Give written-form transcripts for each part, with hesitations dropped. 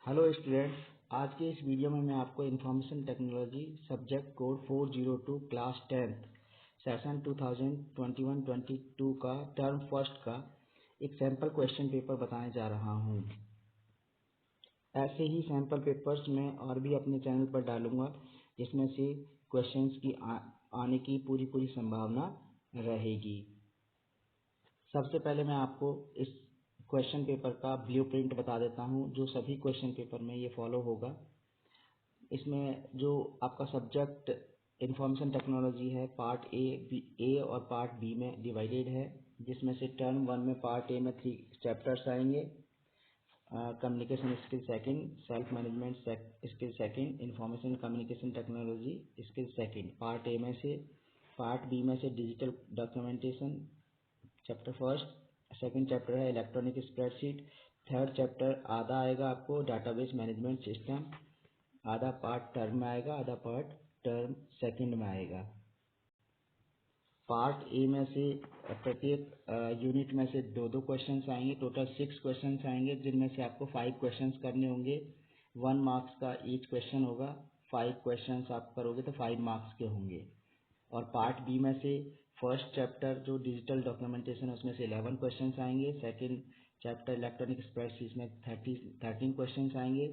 Hello students, आज के इस वीडियो में मैं आपको information technology subject code 402 class 10 session 2021-22 का टर्म फर्स्ट का एक सैम्पल क्वेश्चन पेपर बताने जा रहा हूं। ऐसे ही सैम्पल पेपर्स मैं और भी अपने चैनल पर डालूंगा जिसमें से क्वेश्चंस की आने की पूरी संभावना रहेगी। सबसे पहले मैं आपको इस क्वेश्चन पेपर का ब्लूप्रिंट बता देता हूं जो सभी क्वेश्चन पेपर में ये फॉलो होगा। इसमें जो आपका सब्जेक्ट इंफॉर्मेशन टेक्नोलॉजी है, पार्ट ए और पार्ट बी में डिवाइडेड है, जिसमें से टर्म 1 में पार्ट ए में 3 चैप्टर्स आएंगे। Communication skill second, self management skill second, information communication technology skill second part A में से। पार्ट बी में से digital documentation chapter first. Second chapter है इलेक्ट्रॉनिक स्प्रेडशीट। थर्ड चैप्टर आधा आएगा आपको डाटाबेस मैनेजमेंट सिस्टम, आधा पार्ट टर्म में आएगा, आधा पार्ट टर्म सेकंड में आएगा। पार्ट ए में से प्रत्येक यूनिट में से दो क्वेश्चंस आएंगे, टोटल 6 क्वेश्चंस आएंगे, जिनमें से आपको 5 क्वेश्चंस करने होंगे। 1 मार्क्स का ईच क्वेश्चन होगा। 5 क्वेश्चंस आप करोगे तो 5 मार्क्स के होंगे। और पार्ट बी में से फर्स्ट चैप्टर जो डिजिटल डॉक्यूमेंटेशन है उसमें से 11 क्वेश्चंस आएंगे। सेकंड चैप्टर इलेक्ट्रॉनिक स्प्रेडशीट में 13 क्वेश्चंस आएंगे।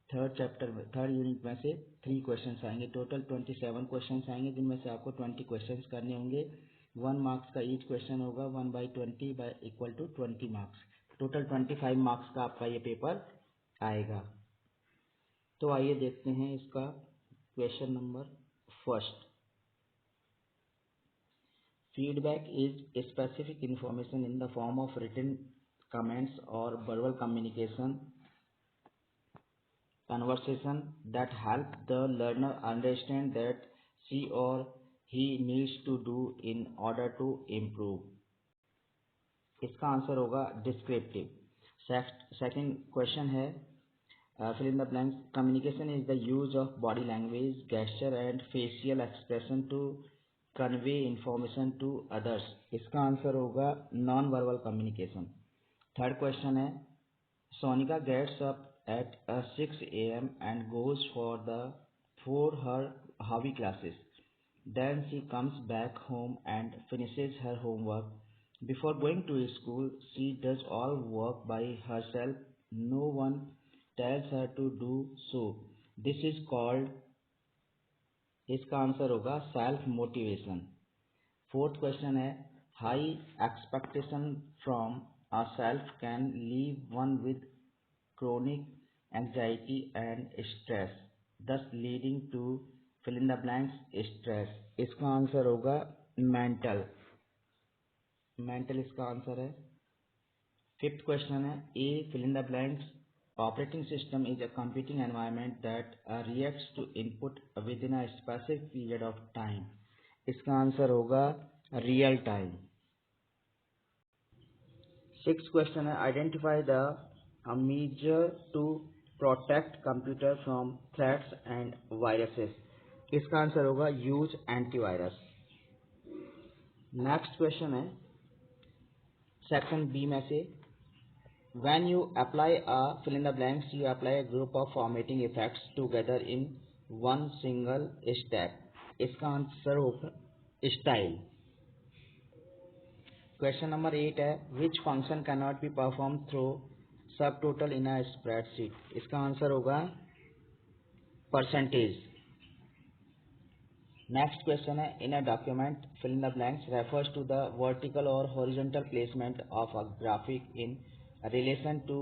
थर्ड यूनिट में से 3 क्वेश्चंस आएंगे। टोटल 27 क्वेश्चंस आएंगे, जिनमें से आपको 20 क्वेश्चंस करने होंगे। 1 मार्क्स का ईच क्वेश्चन होगा। 1/20 equal to 20 marks. Total 25 marks का आपका ये पेपर आएगा। तो आइए देखते हैं इसका question number first. Feedback is specific information in the form of written comments or verbal conversation that help the learner understand that she or he needs to do in order to improve. इसका answer होगा descriptive. Second question है fill in the blanks. Communication is the use of body language, gesture and facial expression to convey information to others. इसका answer होगा non verbal communication. Third question है Sonika gets up at 6 a.m. and goes for her hobby classes. Then she comes back home and finishes her homework. Before going to school, she does all work by herself. No one tells her to do so. This is called, इसका answer होगा self motivation. Fourth question है high expectation from a self can leave one with chronic anxiety and stress, thus leading to fill in the blanks stress. इसका answer होगा mental इसका answer है। Fifth question है ए fill in the blanks. Operating system is a computing environment that reacts to input within a specific period of time. इसका answer होगा real time. Six question है identify the measure to protect computer from threats and viruses. इसका answer होगा use antivirus. Next question है section B में से when you apply a fill in the blanks, you apply a group of formatting effects together in one single step. इसका answer होगा style. Question number 8 है which function cannot be performed through subtotal in a spreadsheet. इसका answer होगा percentage. Next question है in a document fill in the blanks refers to the vertical or horizontal placement of a graphic in relation to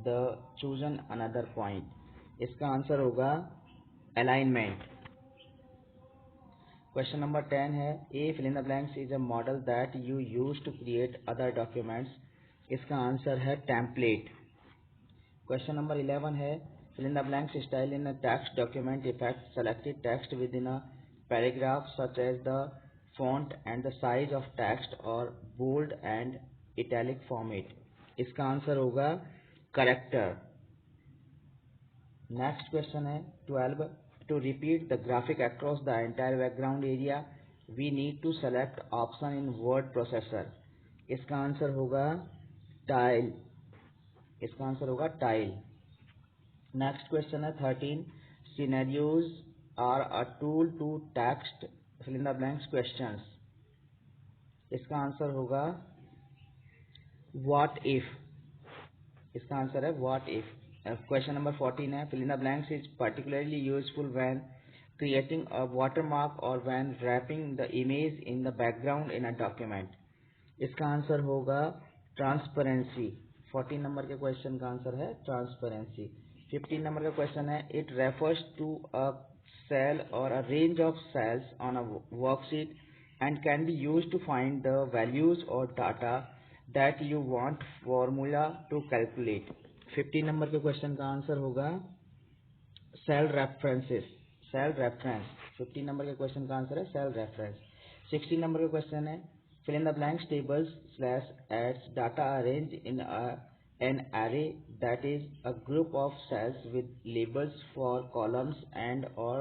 the chosen another point. इसका answer होगा alignment. Question number 10 है a fill in the blanks is a model that you use to create other documents. इसका answer है template. Question number 11 है fill in the blanks style in a text document effect selected text within a paragraph such as the font and the size of text or bold and italic format. इसका answer होगा character. Next question है 12 to repeat the graphic across the entire background area we need to select option in word processor. इसका answer होगा tile. Next question है 13 scenarios are a tool to text fill in the blanks questions. इसका answer होगा what if. इसका answer है what if. Question number 14 है fill in the blanks is particularly useful when creating a watermark or when wrapping the image in the background in a document। इसका answer होगा transparency. 14 number के question का answer है transparency. 15 number का question है it refers to a cell or a range of cells on a worksheet and can be use to find the values or data that you want formula to calculate. 15 number के question का answer होगा cell references, cell reference. 15 number के question का answer है cell reference. 16 number का question है fill in the blanks tables slash adds data arranged in an array that is a group of cells with labels for columns and or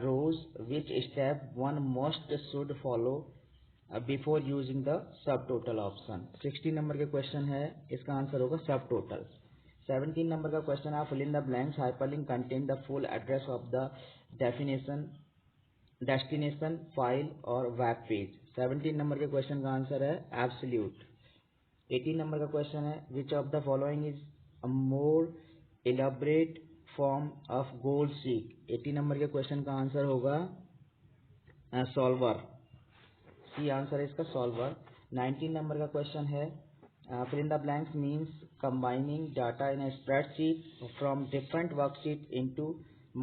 rows which step one must should follow before using the subtotal option। 16 number के question है इसका answer होगा subtotal। 17 number का question है fill in the blanks hyperlink contain the full address of the destination file और web page. 17 number के question का answer है एब्सोल्यूट। 18 नंबर का क्वेश्चन है which of the following is a more elaborate form of goal seek. 18 number के question का answer होगा solver. C answer है इसका सॉल्वर। 19 नंबर का क्वेश्चन है fill in the blanks means combining data in a spreadsheet from different worksheet into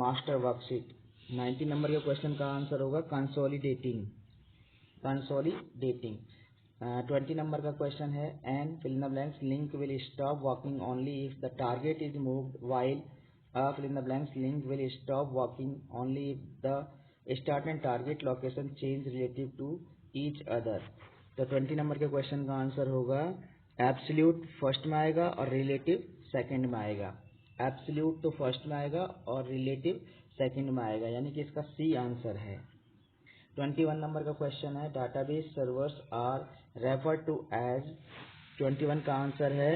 master worksheet। 19 number के question का answer होगा कंसोलिडेटिंग, कंसोलिडेटिंग। 20 नंबर का क्वेश्चन है and fill in the blanks link will stop working only if the target is moved while fill in the blanks link will stop working only if the start and target location change relative to each other। तो 20 number के question का answer होगा absolute first में आएगा और relative second में आएगा। Absolute तो फर्स्ट में आएगा और रिलेटिव सेकंड में आएगा, यानी कि इसका सी आंसर है। 21 नंबर का क्वेश्चन है database servers are refer to as. 21 का आंसर है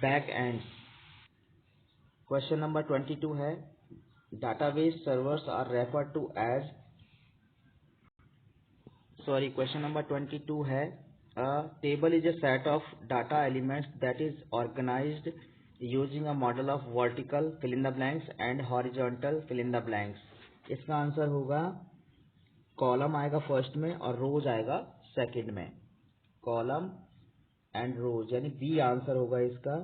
बैक एंड्स। क्वेश्चन नंबर 22 है database servers are refer to as, sorry question number 22 है table is a set of data elements that is organised using a model of vertical fill in the blanks and horizontal fill in the blanks. इसका answer होगा column आएगा first में और रोज आएगा second में, column and रोज, यानी B answer होगा इसका।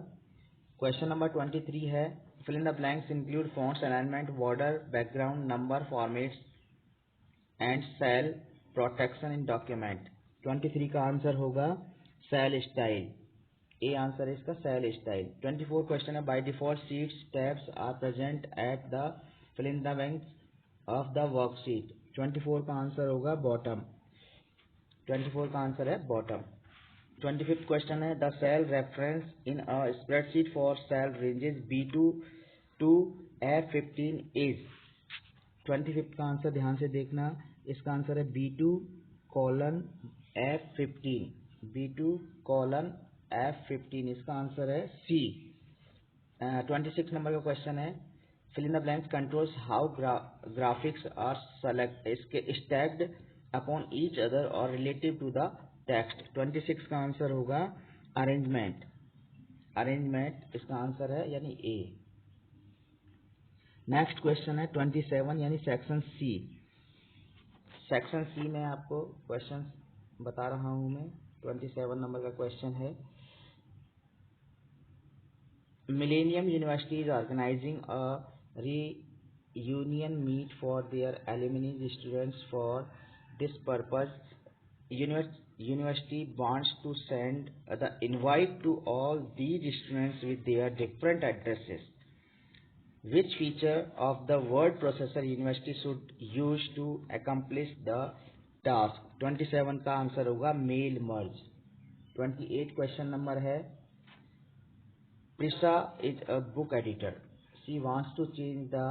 क्वेश्चन नंबर 23 है fill in the blanks include fonts alignment border background number formats and cell protection in document. 23 का आंसर होगा सेल स्टाइल, ए आंसर है इसका सेल स्टाइल। 24 क्वेश्चन है by default sheets tabs are present at the fill in the blanks of the worksheet. 24 का answer होगा bottom, 24 का answer है bottom. 25th question है the cell reference in a spreadsheet for cell ranges B2 to F15 is. 25th का answer ध्यान से देखना, इसका आंसर है B2 colon F15, B2 colon F15, इसका आंसर है C। 26 नंबर का क्वेश्चन है fill in the blanks controls how graphics are select इसके स्टैक्ड अपॉन ईच अदर और रिलेटिव टू द टेक्स्ट। 26 का आंसर होगा अरेंजमेंट, अरेंजमेंट इसका आंसर है यानी ए। नेक्स्ट क्वेश्चन है 27 यानी सेक्शन सी। सेक्शन सी में आपको क्वेश्चन बता रहा हूं मैं। 27 नंबर का क्वेश्चन है millennium university is organising a reunion meet for their alumni students। For this purpose university wants to send the invite to all these students with their different addresses। Which feature of the word processor university should use to accomplish the task। 27 का answer होगा mail merge. 28 question number है Prisha is a book editor। She wants to change the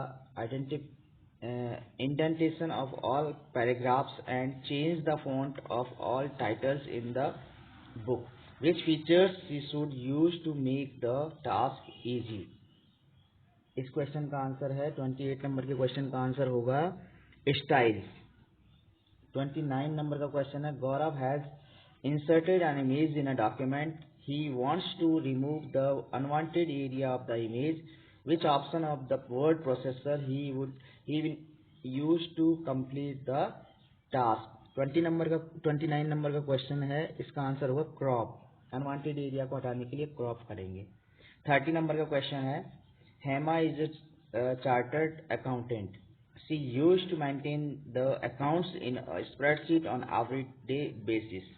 indentation of all paragraphs and change the font of all titles in the book। Which features she should use to make the task easy। इस question का answer है 28 number के question का answer होगा styles. 29 number का question है Gaurav has inserted an image in a document. He wants to remove the unwanted area of the image. Which option of the word processor he will use to complete the task. 29 number का question है, इसका answer होगा crop. Unwanted area को हटाने के लिए crop करेंगे। 30 number का क्वेश्चन है Hema is a chartered accountant. She used to maintain the accounts in a spreadsheet on everyday basis.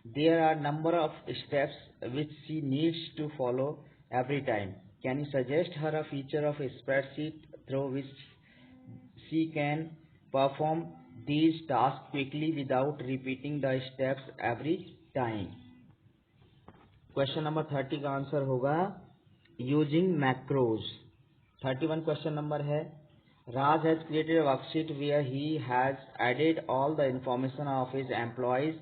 There are number of steps which she needs to follow every time. Can you suggest her a feature of a spreadsheet through which she can perform these tasks quickly without repeating the steps every time? Question number 30 का answer होगा using macros. 31 question number है Raj has created a worksheet where he has added all the information of his employees.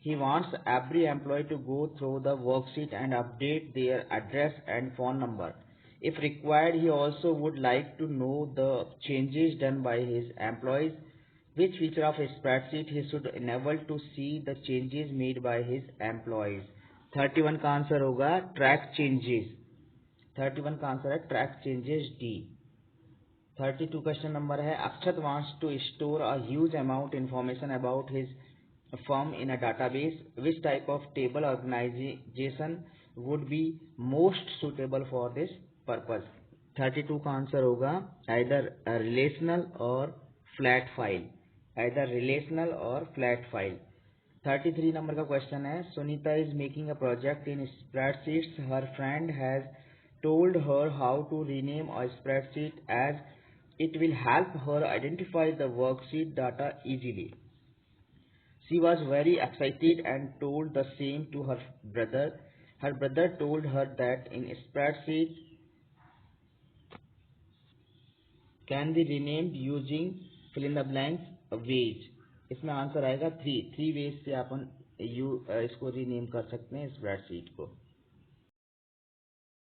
He wants every employee to go through the worksheet and update their address and phone number. If required, he also would like to know the changes done by his employees. Which feature of a spreadsheet he should enable to see the changes made by his employees? 31 का answer होगा track changes. 31 का answer है track changes D. 32 question number है Akshat wants to store a huge amount information about his firm in a database. Which type of table organization would be most suitable for this purpose? 32 का answer होगा either relational और flat file, either relational और flat file। 33 number का question है Sunita is making a project in spreadsheets. Her friend has told her how to rename a spreadsheet as it will help her identify the worksheet data easily. She was very excited and told the same to her brother. Her brother told her that in spreadsheet can be renamed using fill in the blanks ways. इसमें answer आएगा three ways से अपन इसको rename कर सकते हैं spreadsheet को।